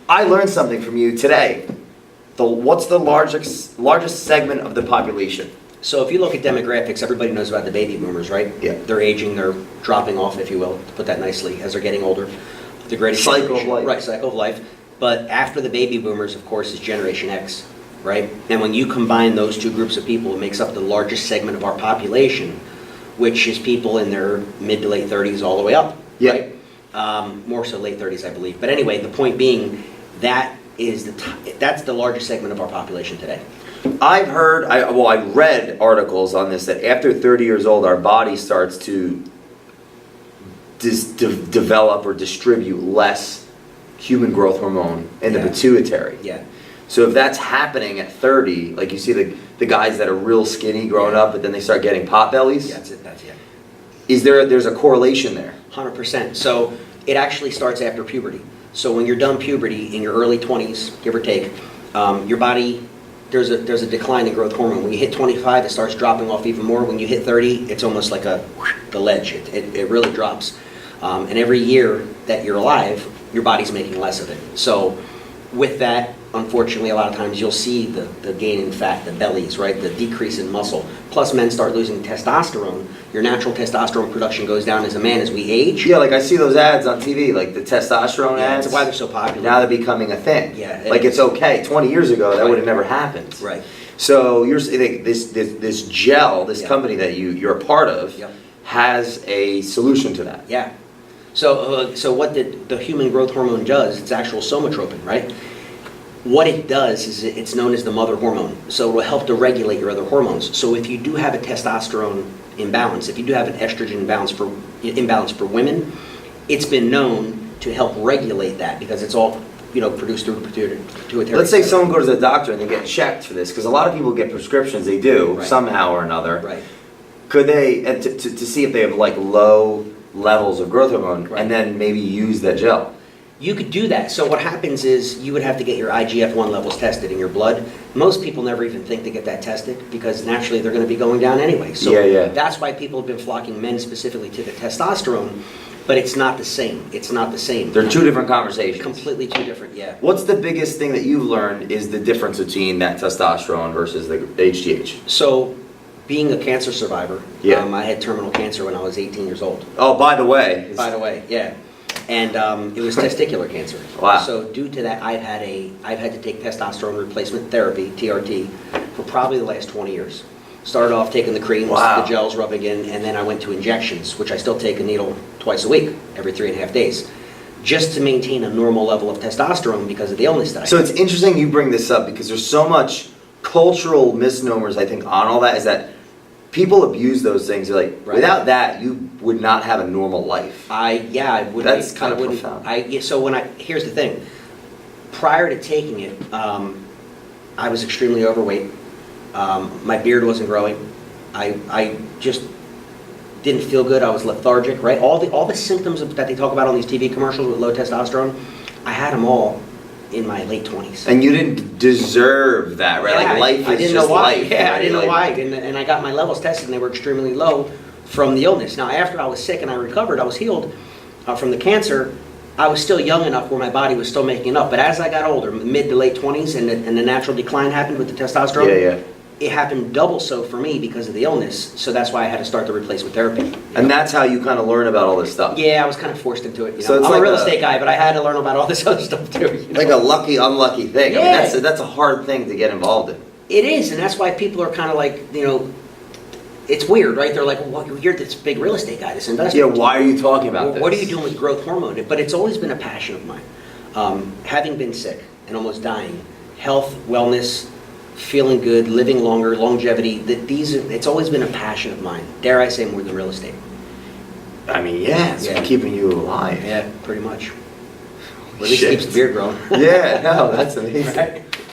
I learned something from you today. What's the largest segment of the population? So if you look at demographics, everybody knows about the baby boomers, right? Yeah. They're aging, they're dropping off, if you will, to put that nicely, as they're getting older. The greatest Cycle of generation. life. Right, cycle of life. But after the baby boomers, of course, is Generation X, right? And when you combine those two groups of people, it makes up the largest segment of our population, which is people in their mid to late 30s all the way up, Yeah. right? More so late 30s, I believe. But anyway, the point being, that's the largest segment of our population today. I've heard, I read articles on this, that after 30 years old, our body starts to develop or distribute less human growth hormone in the pituitary. Yeah. So if that's happening at 30, like you see the guys that are real skinny growing up, but then they start getting pot bellies. Yeah, that's it. There's a correlation there? 100%. So it actually starts after puberty. So when you're done puberty in your early 20s, give or take, your body, there's a decline in growth hormone. When you hit 25, it starts dropping off even more. When you hit 30, it's almost like the ledge. It really drops. And every year that you're alive, your body's making less of it. So with that, unfortunately, a lot of times you'll see the gain in fat, the bellies, right? The decrease in muscle. Plus men start losing testosterone. Your natural testosterone production goes down as a man as we age. Yeah, like I see those ads on TV, like the testosterone ads. That's why they're so popular. Now they're becoming a thing. Yeah. Like it's okay. 20 years ago, that would have never happened. Right. So you're saying this gel, this company that you're a part of, has a solution to that. Yeah. So what the human growth hormone does, it's actual somatropin, right? What it does is it's known as the mother hormone. So it will help to regulate your other hormones. So if you do have a testosterone imbalance, if you do have an estrogen imbalance for women, it's been known to help regulate that because it's all produced through pituitary. Let's say someone goes to the doctor and they get checked for this, because a lot of people get prescriptions, they do, somehow or another. Right. Could they, to see if they have like low levels of growth hormone, and then maybe use that gel? You could do that. So what happens is you would have to get your IGF-1 levels tested in your blood. Most people never even think to get that tested because naturally they're going to be going down anyway. So that's why people have been flocking men specifically to the testosterone, but it's not the same. It's not the same. They're two different conversations. Completely two different, yeah. What's the biggest thing that you've learned is the difference between that testosterone versus the HGH? So being a cancer survivor, I had terminal cancer when I was 18 years old. Oh, by the way. Yeah. And it was testicular cancer. Wow. So due to that, I've had to take testosterone replacement therapy, TRT, for probably the last 20 years. Started off taking the creams, the gels rubbing in, and then I went to injections, which I still take a needle twice a week, every 3.5 days, just to maintain a normal level of testosterone because of the illness that I So had. it's interesting you bring this up because there's so much cultural misnomers, I think, on all that, is that people abuse those things. They're like, without that, you would not have a normal life. I would. That's kind of profound. So here's the thing. Prior to taking it, I was extremely overweight. My beard wasn't growing. I just didn't feel good. I was lethargic. Right. All the symptoms that they talk about on these TV commercials with low testosterone, I had them all in my late 20s. And you didn't deserve that, right? Yeah, like life I is didn't just know why. life. Yeah, right? I didn't know why. And I got my levels tested, and they were extremely low from the illness. Now, after I was sick and I recovered, I was healed from the cancer. I was still young enough where my body was still making it up. But as I got older, mid to late 20s, and the natural decline happened with the testosterone, it happened double so for me because of the illness. So that's why I had to start the replacement therapy. And that's how you kind of learn about all this stuff. Yeah, I was kind of forced into it. So it's I'm like a real estate guy, but I had to learn about all this other stuff too. Like a lucky, unlucky thing. Yeah. I mean, that's a hard thing to get involved in. It is, and that's why people are kind of like, it's weird, right? They're like, well, you're this big real estate guy, this investor. Yeah, why are you talking about this? What are you doing with growth hormone? But it's always been a passion of mine. Having been sick and almost dying, health, wellness, feeling good, living longer, longevity, it's always been a passion of mine. Dare I say more than real estate? I mean, it's keeping you alive. Yeah, pretty much. Well, at least it keeps the beard growing. Yeah, no, that's amazing. Right?